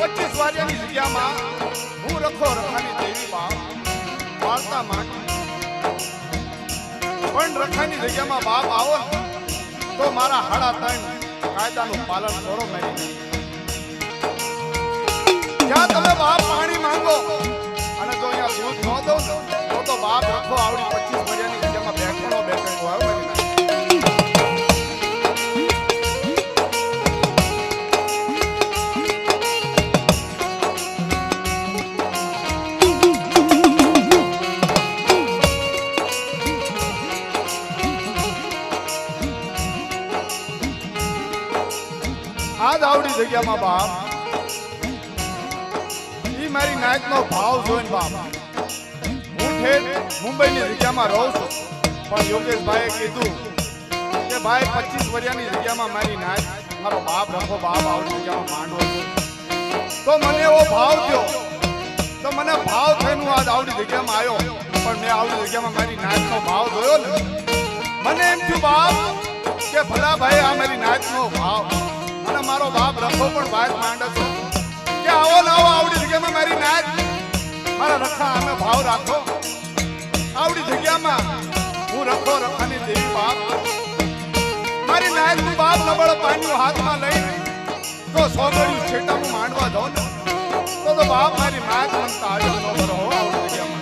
25 વારિયાની જગ્યામાં હું રખો રખાની દેવી બાપ વાર્તા માંડી પણ રખાની જગ્યામાં બાપ આવો ને તો મારા હાડા ત્રણ કાયદાનું પાલન કરો મેરી જ્યાં તમે બાપ પાણી માંગો અને જો અહીંયા દૂધ ન દો તો બાપ રખો આવડી 25 વારિયાની જગ્યામાં બેઠો આવે આજ આવડી જગ્યામાં બાપ ઈ મારી નાયકનો ભાવ જોઈને બાપ હું ઠેઠ મુંબઈની જગ્યામાં રહું છું પણ યોગેશભાઈએ કીધું કે ભાઈ 25 વર્ષની જગ્યામાં મારી નાયક મારો બાપ રખો બાપ આવડી જગ્યામાં માંડવો તો મને એવો ભાવ થયો તો મને ભાવ થઈને આજ આવડી જગ્યામાં આવ્યો પણ મેં આવડી જગ્યામાં મારી નાયકનો ભાવ જોયો ને મને એમ થયું બાપ કે ભલા ભાઈ આ મારી નાયકનો ભાવ અને મારો બાપ રખો પણ વાત માંડે છે કે આવો ને આવો આવડી જગ્યામાં મારી નાયક મારા રખા અમે ભાવ રાખો આવડી જગ્યામાં હું રખો રખાની દેવી બાપ મારી નાયકનું બાપ નબળ પાણીનું હાથમાં લઈને તો સોગળ્યું છેટાનું માંડવા જાઉં ને તો બાપ મારી નાયક મનતા આવ્યો ન બરો આવડી જગ્યામાં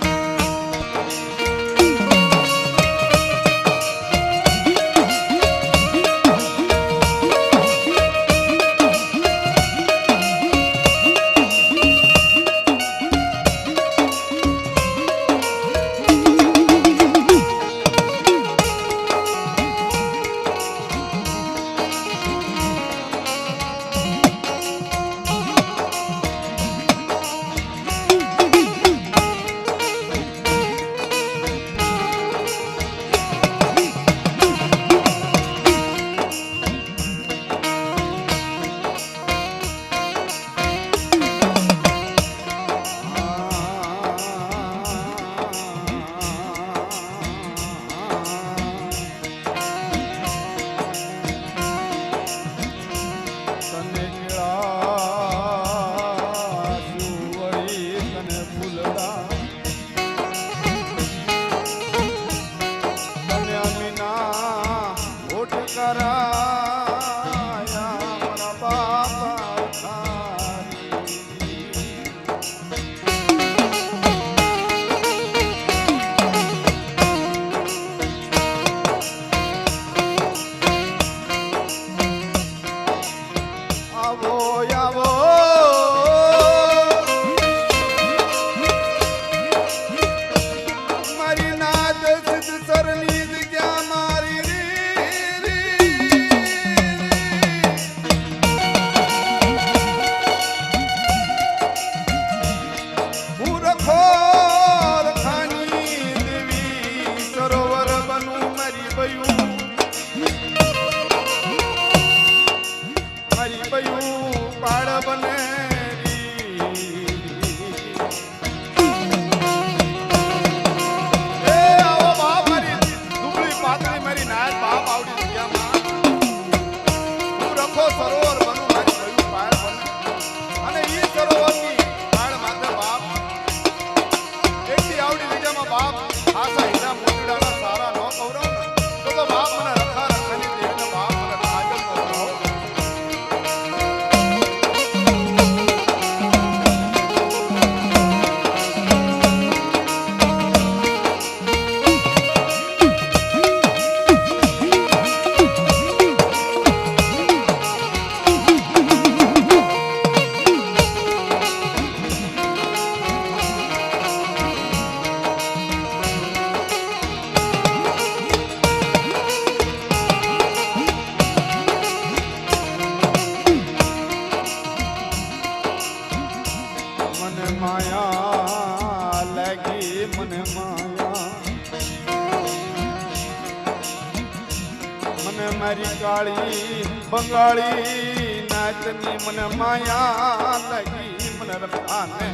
મારી કાળી બંગાળી નાચની મને માયા લાગી મને રખાને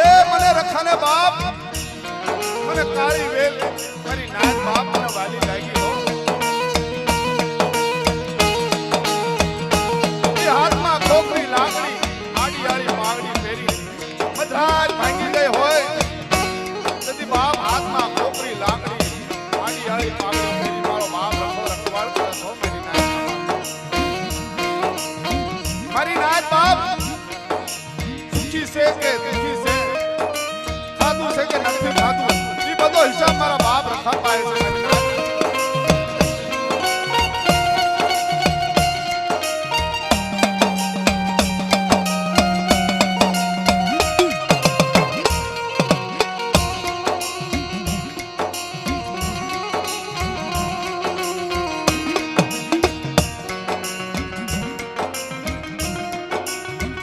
એ મને રખાને બાપ મને કાળી વેલ મારી નાચ બાપ મને વાલી લાગી હો કે દુખી છે, ખાધું છે કે નથી ખાધું, એ બધો હિસાબ મારા બાપ રખા પાય છે.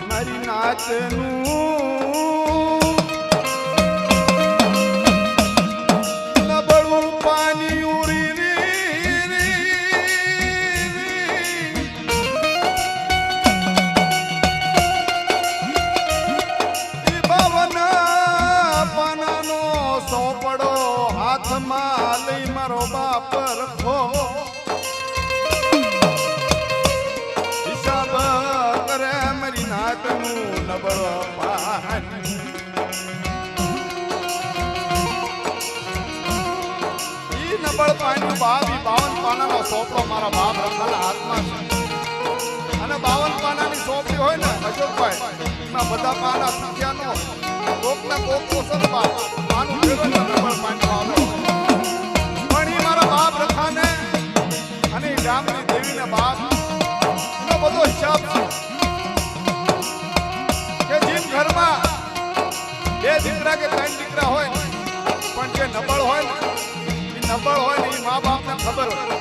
મારી નાચનું નબળું પાણી ઉરી રી બાવના પાનાનો સોપડો હાથમાં લઈ મારો બાપ રખો હિસાબ કરે મારી નાતનું નબળો પાણી. ઈ નબળ પાણી બાપ ઈ 52 પાનાનો સોપડો મારા બાપ રખાના હાથમાં છે. અને 52 પાનાની સોપડી હોય ને અશોકભાઈ, એમાં બધા પાના સુખ્યાનો કોક ના કોક પોષણ બાપ પાનું ફેરવે ને નબળ પાણી આવે. પણ ઈ મારા બાપ રખાને અને ઈ ગામની દેવીને બાપ નો બધો હિસાબ છે કે જીન ઘરમાં 2 દીકરા કે 3 દીકરા હોય ને, પણ જે નબળ હોય ને એ મા બાપને ખબર હોય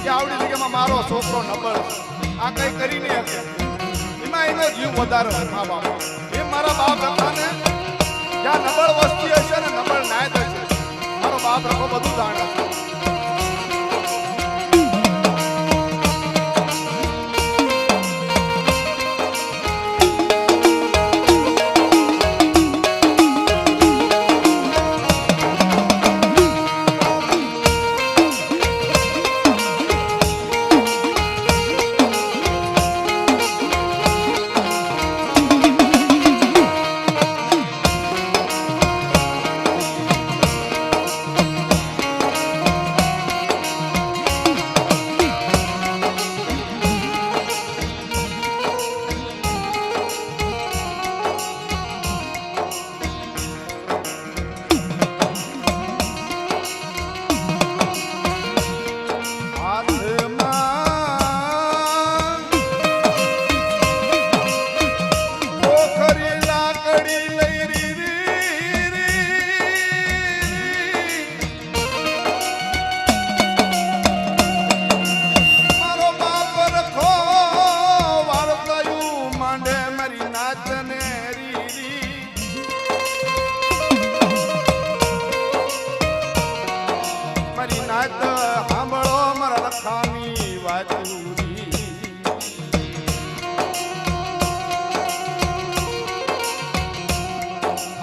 કે આવડી જગ્યામાં મારો છોકરો નબળ છે, આ કઈ કરી નહીં શકે, એમાં એનો જીવ વધારે હોય મા બાપ. એ મારા બાપ રખાને જ્યાં નબળ વસ્તી હશે ને નબળ નાયત હશે, મારો બાપ રખો બધું જાણે છે.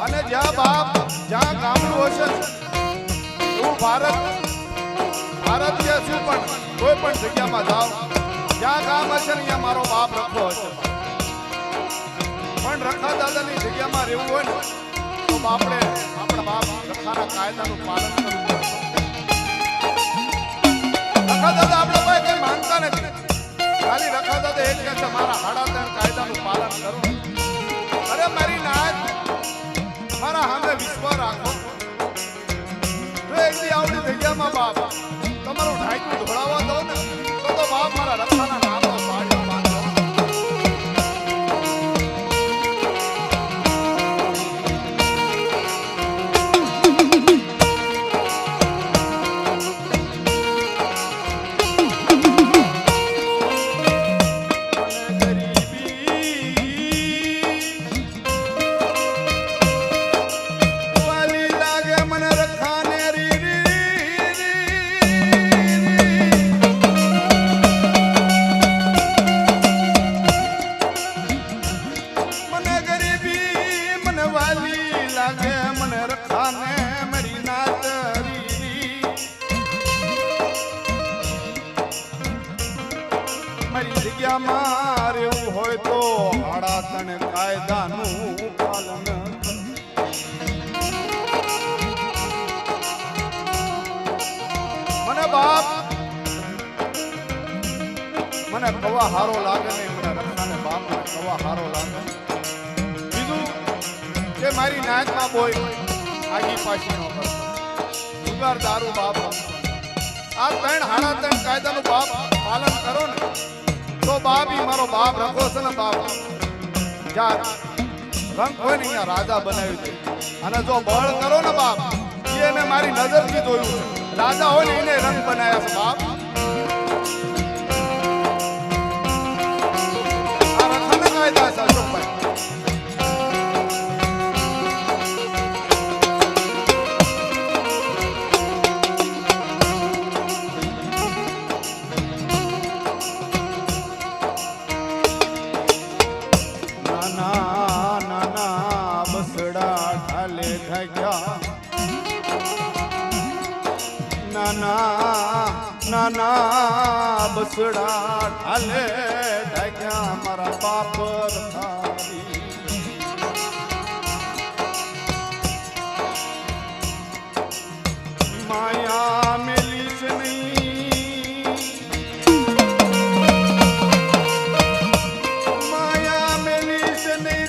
અને જ્યાં બાપ જ્યાં ગામડું હશે એવું ભારત કે શું પણ કોઈ પણ જગ્યામાં જાઓ, જ્યાં ગામ હશે ને ત્યાં મારો બાપ રખો હશે. પણ રખા દાદાની જગ્યામાં રહેવું હોય ને તો આપણે આપણા બાપ રખાના કાયદાનું પાલન કરવું પડે. રખા દાદા આપણા પાસે કઈ માંગતા નથી, ખાલી રખા દાદા એક કહે છે મારા 3.5 કાયદાનું પાલન કરો. અરે મારી નાત મારા સામે વિશ્વાસ રાખો. જો એક દી આવડી જગ્યામાં બાપ તમારું ઢાંકું ધોળાવા દો ને તો બાપ મારા રખાના નામનો પાડ્યો બાંધો. જગ્યામાં રહેવું હોય તો 3.5 કાયદાનું પાલન. મને બાપ મને કવા હારો લાગે નહીં, મને રખાને બાપ કવા હારો લાગે. બીજું કે મારી નાચમાં બોય આગી પાછી ન કરતો જુગાર દારૂ બાપ રમતો આ 3 હાડા 3 કાયદાનું બાપ પાલન કરો ને તો બાપ ઈ મારો બાપ રખો છે ને બાપ જા રંગ હોય ને અહીંયા રાજા બનાવ્યું છે અને જો બળ કરો ને બાપ એ મેં મારી નજરથી જોયું છે રાજા હોય ને એને રંગ બનાવ્યા છે બાપ આ રખાના કાયદા છે અશોકભાઈ નાના બસડા ઢાલે ઢાગ્યા મારા બાપ રખાવી માયા મેલી છે નહીં માયા મેલી છે નહીં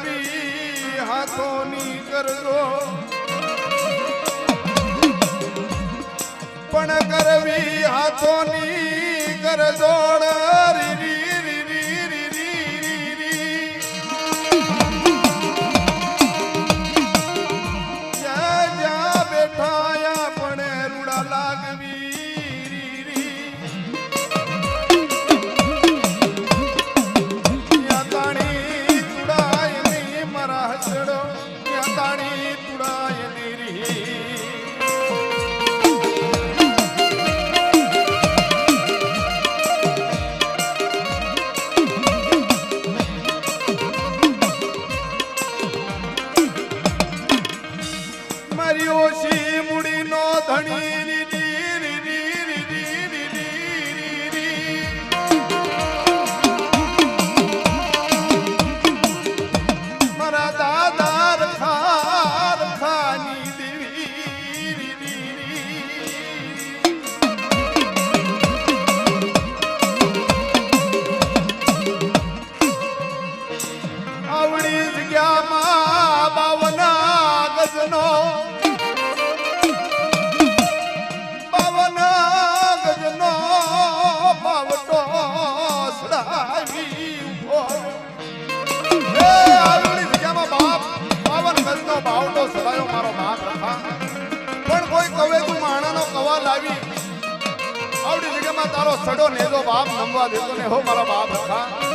રી હાથોની કરજો પણ કરવી હાથોની કરજોડ રી રી રી રી રી રી રી જ્યાં જ્યાં બેઠાયા પણ રૂડા લાગવી રી રી ત્યાં તાણી તુડાય ની મારા હસડો ત્યાં તાણી તુડાય ની રી ઓછી મુડી નો ધણી મારા દાદા રખા રખાની દેવી આવડી જગ્યામાં 52 ગજનો બાવટો સડાયો લાવી આવડી જગ્યામાં તારો સડો નેજો બાપ નમવા દેતો ને હો મારા બાપ હતા